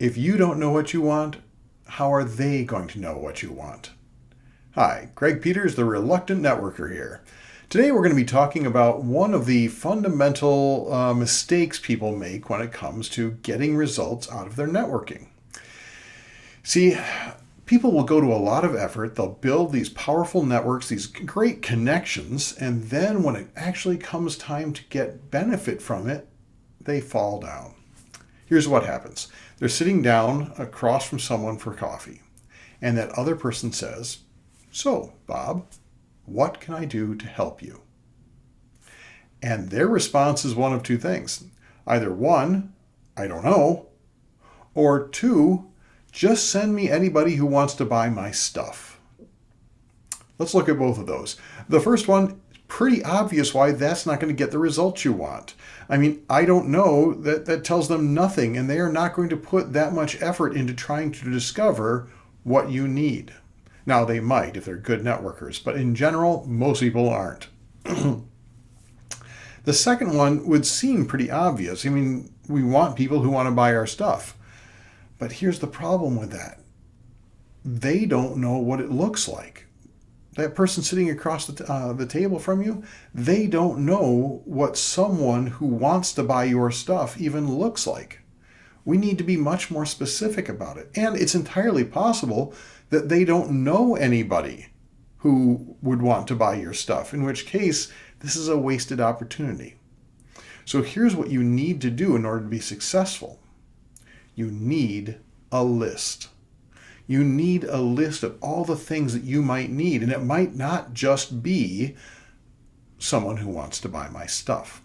If you don't know what you want, how are they going to know what you want? Hi, Greg Peters, the Reluctant Networker here. Today we're going to be talking about one of the fundamental mistakes people make when it comes to getting results out of their networking. See, people will go to a lot of effort, they'll build these powerful networks, these great connections, and then when it actually comes time to get benefit from it, they fall down. Here's what happens. They're sitting down across from someone for coffee, and that other person says, "So, Bob, what can I do to help you?" And their response is one of two things. Either one, "I don't know," or two, "Just send me anybody who wants to buy my stuff." Let's look at both of those. The first one, pretty obvious why that's not going to get the results you want. I mean, "I don't know," that tells them nothing, and they are not going to put that much effort into trying to discover what you need. Now, they might if they're good networkers, but in general, most people aren't. The second one would seem pretty obvious. I mean, we want people who want to buy our stuff. But here's the problem with that. They don't know what it looks like. That person sitting across the table from you, they don't know what someone who wants to buy your stuff even looks like. We need to be much more specific about it. And it's entirely possible that they don't know anybody who would want to buy your stuff, in which case this is a wasted opportunity. So here's what you need to do in order to be successful. You need a list. You need a list of all the things that you might need, and it might not just be someone who wants to buy my stuff.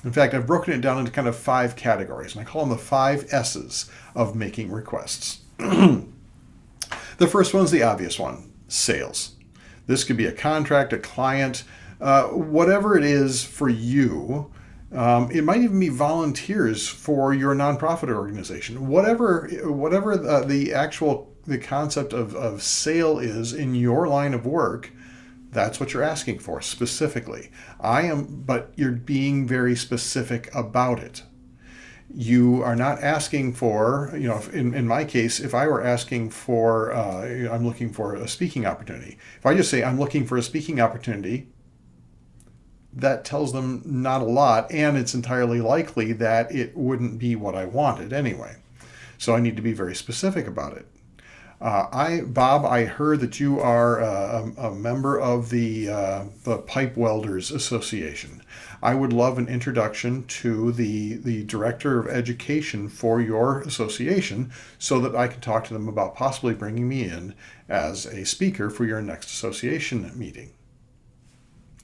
In fact, I've broken it down into kind of 5 categories, and I call them the 5 S's of making requests. The first one's the obvious one, sales. This could be a contract, a client, whatever it is for you. It might even be volunteers for your nonprofit organization. Whatever the concept of sale is in your line of work, that's what you're asking for specifically. But you're being very specific about it. You are not asking for, in my case, if I were asking for, I'm looking for a speaking opportunity. If I just say I'm looking for a speaking opportunity, that tells them not a lot, and it's entirely likely that it wouldn't be what I wanted anyway. So I need to be very specific about it. Bob, I heard that you are a member of the Pipe Welders Association. I would love an introduction to the director of education for your association so that I can talk to them about possibly bringing me in as a speaker for your next association meeting.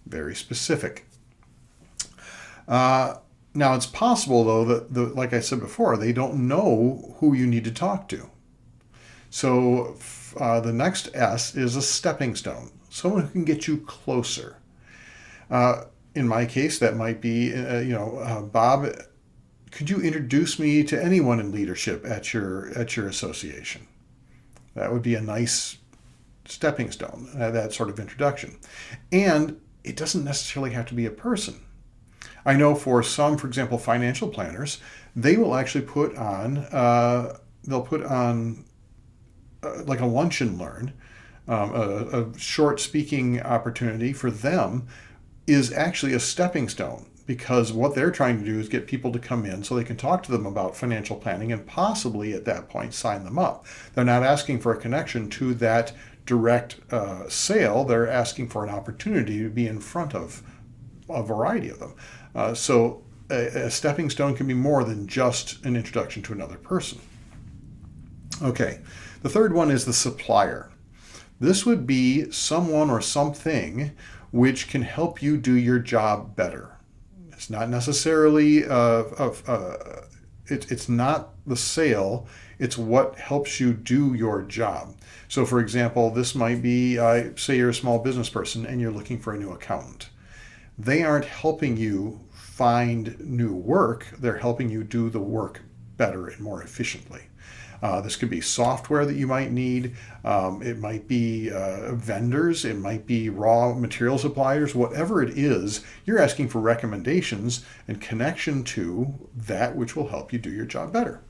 Very specific. Now, it's possible, though, that, like I said before, they don't know who you need to talk to. So the next S is a stepping stone, someone who can get you closer. In my case, that might be, Bob, could you introduce me to anyone in leadership at your association? That would be a nice stepping stone, that sort of introduction. And it doesn't necessarily have to be a person. I know for some, for example, financial planners, they will actually put on like a lunch and learn, a short speaking opportunity for them is actually a stepping stone, because what they're trying to do is get people to come in so they can talk to them about financial planning and possibly at that point sign them up. They're not asking for a connection to that direct sale. They're asking for an opportunity to be in front of a variety of them. So a stepping stone can be more than just an introduction to another person. Okay, the third one is the supplier. This would be someone or something which can help you do your job better. It's not necessarily it's not the sale, it's what helps you do your job. So for example, this might be, say you're a small business person and you're looking for a new accountant. They aren't helping you find new work, they're helping you do the work better and more efficiently. This could be software that you might need. It might be vendors. It might be raw material suppliers. Whatever it is, you're asking for recommendations and connection to that which will help you do your job better.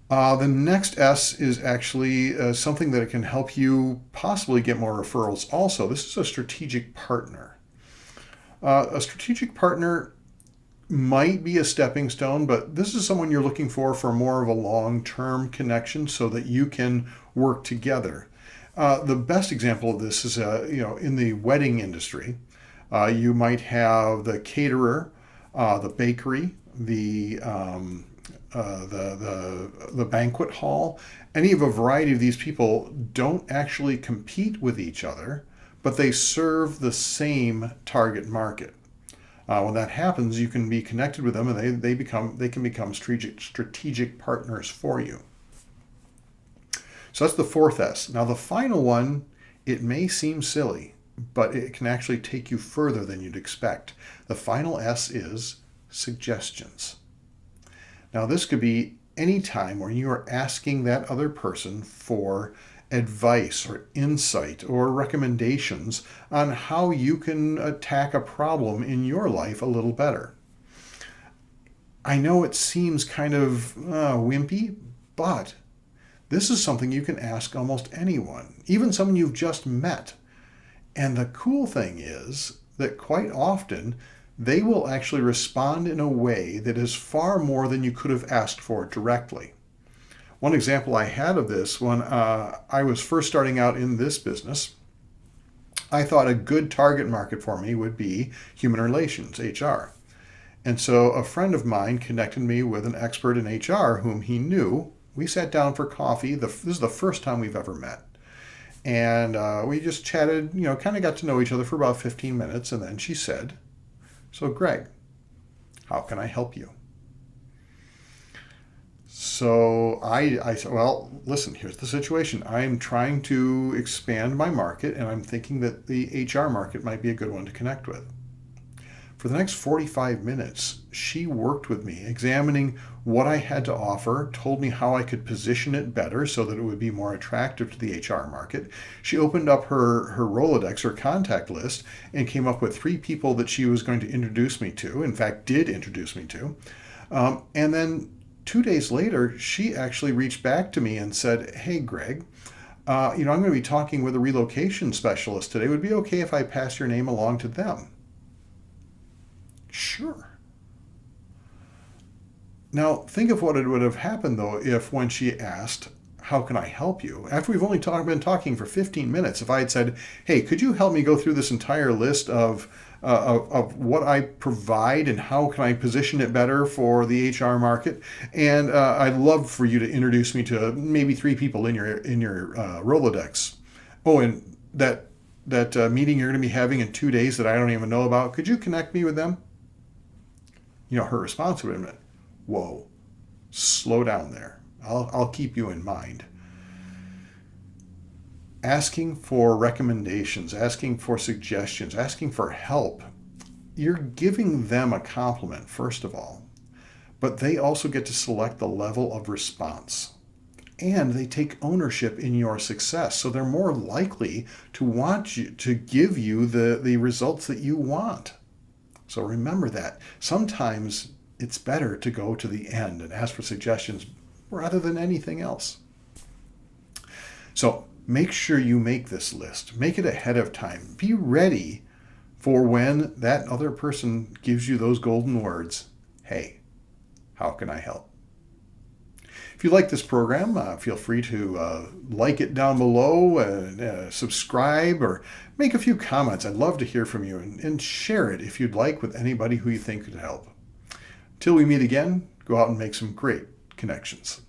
The next S is actually something that can help you possibly get more referrals also. This is a strategic partner. A strategic partner might be a stepping stone, but this is someone you're looking for more of a long-term connection so that you can work together. The best example of this is, in the wedding industry, you might have the caterer, the bakery, the banquet hall. Any of a variety of these people don't actually compete with each other, but they serve the same target market. When that happens, you can be connected with them, and they can become strategic partners for you. So that's the fourth S. Now the final one, it may seem silly, but it can actually take you further than you'd expect. The final S is suggestions. Now this could be any time where you are asking that other person for advice or insight or recommendations on how you can attack a problem in your life a little better. I know it seems kind of wimpy, but this is something you can ask almost anyone, even someone you've just met. And the cool thing is that quite often they will actually respond in a way that is far more than you could have asked for directly. One example I had of this, when I was first starting out in this business, I thought a good target market for me would be human relations, HR. And so a friend of mine connected me with an expert in HR whom he knew. We sat down for coffee. This is the first time we've ever met. And we just chatted, kind of got to know each other for about 15 minutes. And then she said, "So Greg, how can I help you?" So I said, "Well, listen, here's the situation. I'm trying to expand my market, and I'm thinking that the HR market might be a good one to connect with." For the next 45 minutes, she worked with me, examining what I had to offer, told me how I could position it better so that it would be more attractive to the HR market. She opened up her Rolodex, her contact list, and came up with 3 people that she was going to introduce me to, in fact, did introduce me to. And then 2 days later, she actually reached back to me and said, "Hey, Greg, I'm going to be talking with a relocation specialist today. Would it be okay if I pass your name along to them?" Sure. Now, think of what it would have happened, though, if when she asked, "How can I help you?" after we've only been talking for 15 minutes, if I had said, "Hey, could you help me go through this entire list of what I provide and how can I position it better for the HR market? And I'd love for you to introduce me to maybe 3 people in your Rolodex. Oh, and that meeting you're going to be having in 2 days that I don't even know about, could you connect me with them?" Her response would have been, "Whoa, slow down there. I'll keep you in mind." Asking for recommendations, asking for suggestions, asking for help, you're giving them a compliment, first of all, but they also get to select the level of response. And they take ownership in your success, so they're more likely to want you to give you the results that you want. So remember that. Sometimes it's better to go to the end and ask for suggestions rather than anything else. So make sure you make this list. Make it ahead of time. Be ready for when that other person gives you those golden words. "Hey, how can I help?" If you like this program, feel free to like it down below, subscribe, or make a few comments. I'd love to hear from you, and share it if you'd like with anybody who you think could help. Till we meet again, go out and make some great connections.